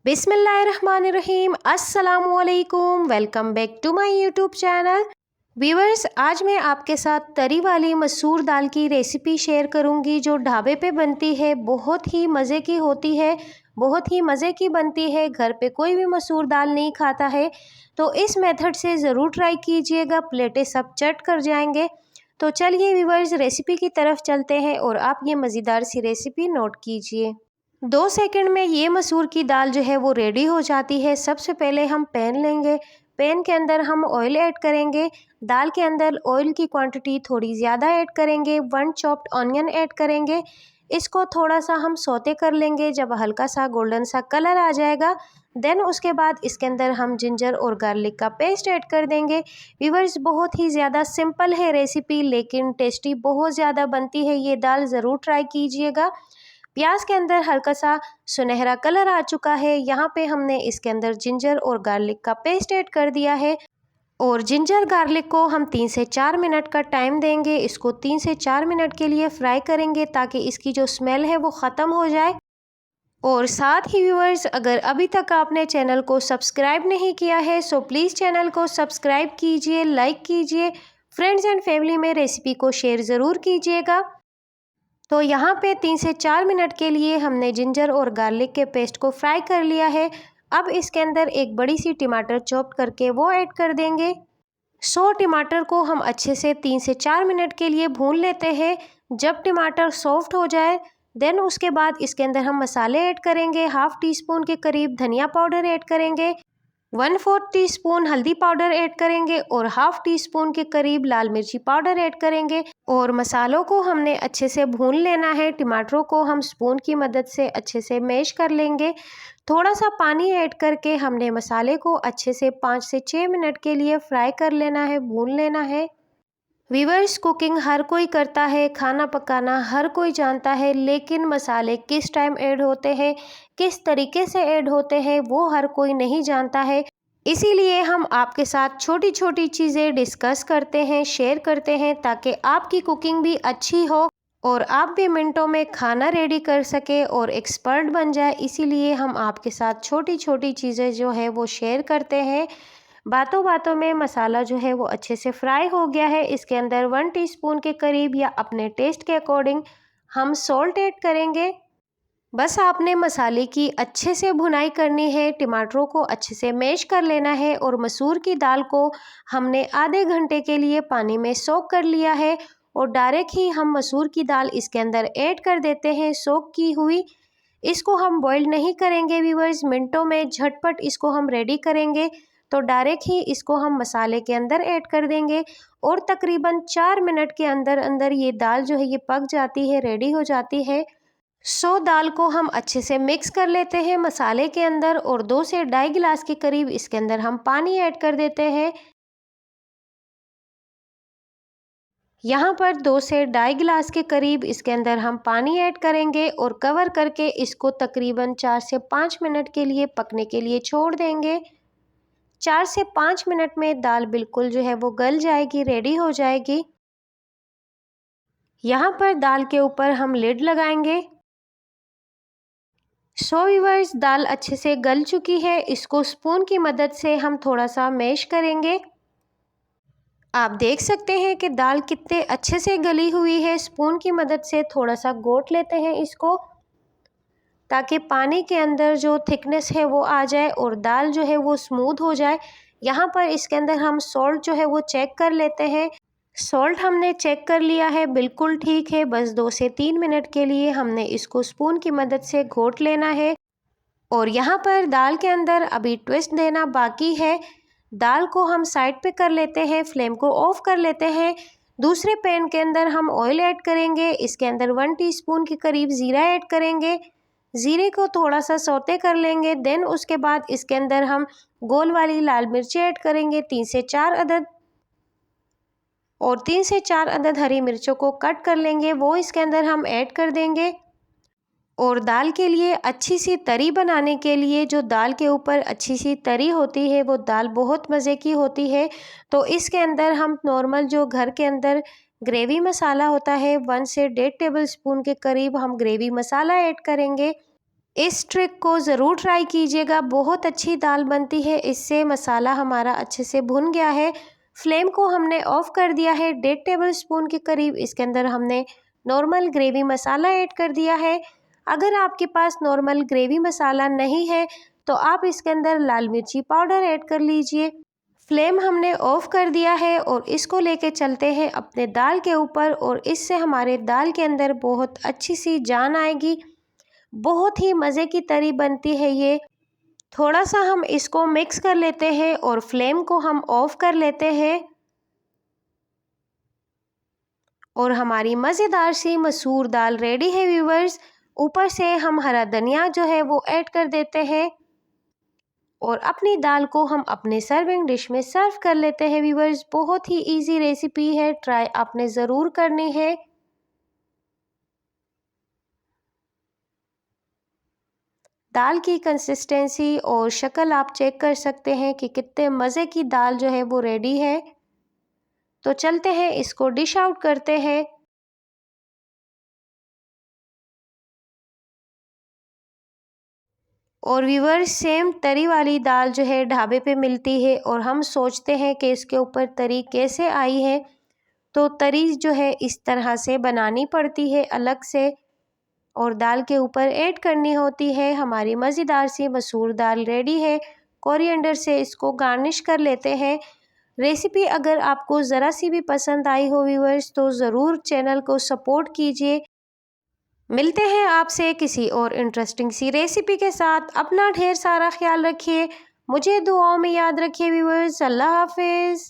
बिस्मिल्लाहिर्रहमानिर्रहीम। अस्सलामुअलैकुम। Welcome back to my YouTube channel. Viewers, आज मैं आपके साथ तरी वाली मसूर दाल की रेसिपी शेयर करूंगी जो ढाबे पे बनती है। बहुत ही मज़े की होती है, बहुत ही मज़े की बनती है। घर पे कोई भी मसूर दाल नहीं खाता है तो इस मेथड से ज़रूर ट्राई कीजिएगा। प्लेटें सब चट कर जाएंगे। तो चलिए व्यूअर्स, रेसिपी की तरफ चलते हैं और आप ये मज़ेदार सी रेसिपी नोट कीजिए। 2 सेकंड में ये मसूर की दाल जो है वो रेडी हो जाती है। सबसे पहले हम पैन लेंगे, पैन के अंदर हम ऑयल ऐड करेंगे। दाल के अंदर ऑयल की क्वांटिटी थोड़ी ज़्यादा ऐड करेंगे। 1 चॉप्ड ऑनियन ऐड करेंगे। इसको थोड़ा सा हम सौते कर लेंगे। जब हल्का सा गोल्डन सा कलर आ जाएगा देन उसके बाद इसके अंदर हम जिंजर और गार्लिक का पेस्ट ऐड कर देंगे। व्यूअर्स, बहुत ही ज़्यादा सिंपल है रेसिपी लेकिन टेस्टी बहुत ज़्यादा बनती है। ये दाल ज़रूर ट्राई कीजिएगा। प्याज के अंदर हल्का सा सुनहरा कलर आ चुका है। यहाँ पे हमने इसके अंदर जिंजर और गार्लिक का पेस्ट ऐड कर दिया है और जिंजर गार्लिक को हम 3 से 4 मिनट का टाइम देंगे। इसको 3 से 4 मिनट के लिए फ्राई करेंगे ताकि इसकी जो स्मेल है वो ख़त्म हो जाए। और साथ ही व्यूअर्स, अगर अभी तक आपने चैनल को सब्सक्राइब नहीं किया है सो प्लीज़ चैनल को सब्सक्राइब कीजिए, लाइक कीजिए, फ्रेंड्स एंड फैमिली में रेसिपी को शेयर ज़रूर कीजिएगा। तो यहाँ पे 3 से 4 मिनट के लिए हमने जिंजर और गार्लिक के पेस्ट को फ्राई कर लिया है। अब इसके अंदर एक बड़ी सी टमाटर चॉप करके वो ऐड कर देंगे। 100 टमाटर को हम अच्छे से 3 से 4 मिनट के लिए भून लेते हैं। जब टमाटर सॉफ्ट हो जाए देन उसके बाद इसके अंदर हम मसाले ऐड करेंगे। हाफ टी स्पून के करीब धनिया पाउडर ऐड करेंगे, 1/4 टीस्पून हल्दी पाउडर ऐड करेंगे और हाफ टी स्पून के करीब लाल मिर्ची पाउडर ऐड करेंगे। और मसालों को हमने अच्छे से भून लेना है। टमाटरों को हम स्पून की मदद से अच्छे से मैश कर लेंगे। थोड़ा सा पानी ऐड करके हमने मसाले को अच्छे से 5 से 6 मिनट के लिए फ्राई कर लेना है, भून लेना है। व्यूअर्स, कुकिंग हर कोई करता है, खाना पकाना हर कोई जानता है, लेकिन मसाले किस टाइम ऐड होते हैं, किस तरीके से ऐड होते हैं वो हर कोई नहीं जानता है। इसीलिए हम आपके साथ छोटी छोटी चीज़ें डिस्कस करते हैं, शेयर करते हैं ताकि आपकी कुकिंग भी अच्छी हो और आप भी मिनटों में खाना रेडी कर सके और एक्सपर्ट बन जाए। इसीलिए हम आपके साथ छोटी छोटी चीज़ें जो है वो शेयर करते हैं। बातों बातों में मसाला जो है वो अच्छे से फ्राई हो गया है। इसके अंदर 1 टीस्पून के करीब या अपने टेस्ट के अकॉर्डिंग हम सॉल्ट ऐड करेंगे। बस आपने मसाले की अच्छे से भुनाई करनी है, टमाटरों को अच्छे से मैश कर लेना है और मसूर की दाल को हमने आधे घंटे के लिए पानी में सोक कर लिया है और डायरेक्ट ही हम मसूर की दाल इसके अंदर ऐड कर देते हैं सोक की हुई। इसको हम बॉईल नहीं करेंगे व्यूअर्स, मिनटों में झटपट इसको हम रेडी करेंगे। तो डायरेक्ट ही इसको हम मसाले के अंदर ऐड कर देंगे और तकरीबन 4 मिनट के अंदर अंदर ये दाल जो है ये पक जाती है, रेडी हो जाती है। दाल को हम अच्छे से मिक्स कर लेते हैं मसाले के अंदर और 2 से 2.5 गिलास के करीब इसके अंदर हम पानी ऐड कर देते हैं। यहाँ पर 2 से 2.5 गिलास के करीब इसके अंदर हम पानी ऐड करेंगे और कवर करके इसको तकरीबन 4 से 5 मिनट के लिए पकने के लिए छोड़ देंगे। 4 से 5 मिनट में दाल बिल्कुल जो है वो गल जाएगी, रेडी हो जाएगी। यहाँ पर दाल के ऊपर हम लिड लगाएंगे। व्यूअर्स, दाल अच्छे से गल चुकी है। इसको स्पून की मदद से हम थोड़ा सा मैश करेंगे। आप देख सकते हैं कि दाल कितने अच्छे से गली हुई है। स्पून की मदद से थोड़ा सा घोट लेते हैं इसको ताकि पानी के अंदर जो थिकनेस है वो आ जाए और दाल जो है वो स्मूथ हो जाए। यहाँ पर इसके अंदर हम सॉल्ट जो है वो चेक कर लेते हैं। सॉल्ट हमने चेक कर लिया है, बिल्कुल ठीक है। बस 2 से 3 मिनट के लिए हमने इसको स्पून की मदद से घोट लेना है। और यहाँ पर दाल के अंदर अभी ट्विस्ट देना बाकी है। दाल को हम साइड पे कर लेते हैं, फ्लेम को ऑफ कर लेते हैं। दूसरे पैन के अंदर हम ऑयल ऐड करेंगे। इसके अंदर 1 टीस्पून के करीब ज़ीरा ऐड करेंगे। ज़ीरे को थोड़ा सा सौते कर लेंगे। देन उसके बाद इसके अंदर हम गोल वाली लाल मिर्ची ऐड करेंगे 3 से 4 अदद और 3 से 4 अदद हरी मिर्चों को कट कर लेंगे, वो इसके अंदर हम ऐड कर देंगे। और दाल के लिए अच्छी सी तरी बनाने के लिए जो दाल के ऊपर अच्छी सी तरी होती है वो दाल बहुत मज़े की होती है। तो इसके अंदर हम नॉर्मल जो घर के अंदर ग्रेवी मसाला होता है 1 से 1.5 टेबल स्पून के करीब हम ग्रेवी मसाला ऐड करेंगे। इस ट्रिक को ज़रूर ट्राई कीजिएगा, बहुत अच्छी दाल बनती है इससे। मसाला हमारा अच्छे से भुन गया है, फ्लेम को हमने ऑफ़ कर दिया है। 1.5 टेबल स्पून के करीब इसके अंदर हमने नॉर्मल ग्रेवी मसाला ऐड कर दिया है। अगर आपके पास नॉर्मल ग्रेवी मसाला नहीं है तो आप इसके अंदर लाल मिर्ची पाउडर ऐड कर लीजिए। फ्लेम हमने ऑफ़ कर दिया है और इसको लेके चलते हैं अपने दाल के ऊपर, और इससे हमारे दाल के अंदर बहुत अच्छी सी जान आएगी। बहुत ही मज़े की तरी बनती है ये। थोड़ा सा हम इसको मिक्स कर लेते हैं और फ्लेम को हम ऑफ़ कर लेते हैं, और हमारी मज़ेदार सी मसूर दाल रेडी है व्यूवर्स। ऊपर से हम हरा धनिया जो है वो ऐड कर देते हैं, और अपनी दाल को हम अपने सर्विंग डिश में सर्व कर लेते हैं व्यूवर्स। बहुत ही इजी रेसिपी है, ट्राई आपने ज़रूर करनी है। दाल की कंसिस्टेंसी और शक्ल आप चेक कर सकते हैं कि कितने मज़े की दाल जो है वो रेडी है। तो चलते हैं इसको डिश आउट करते हैं। और व्यूअर्स, सेम तरी वाली दाल जो है ढाबे पे मिलती है, और हम सोचते हैं कि इसके ऊपर तरी कैसे आई है। तो तरी जो है इस तरह से बनानी पड़ती है अलग से, और दाल के ऊपर ऐड करनी होती है। हमारी मज़ेदार सी मसूर दाल रेडी है। कोरिएंडर से इसको गार्निश कर लेते हैं। रेसिपी अगर आपको ज़रा सी भी पसंद आई हो व्यूअर्स तो ज़रूर चैनल को सपोर्ट कीजिए। मिलते हैं आपसे किसी और इंटरेस्टिंग सी रेसिपी के साथ। अपना ढेर सारा ख्याल रखिए, मुझे दुआओं में याद रखिए व्यूअर्स। अल्लाह हाफिज़।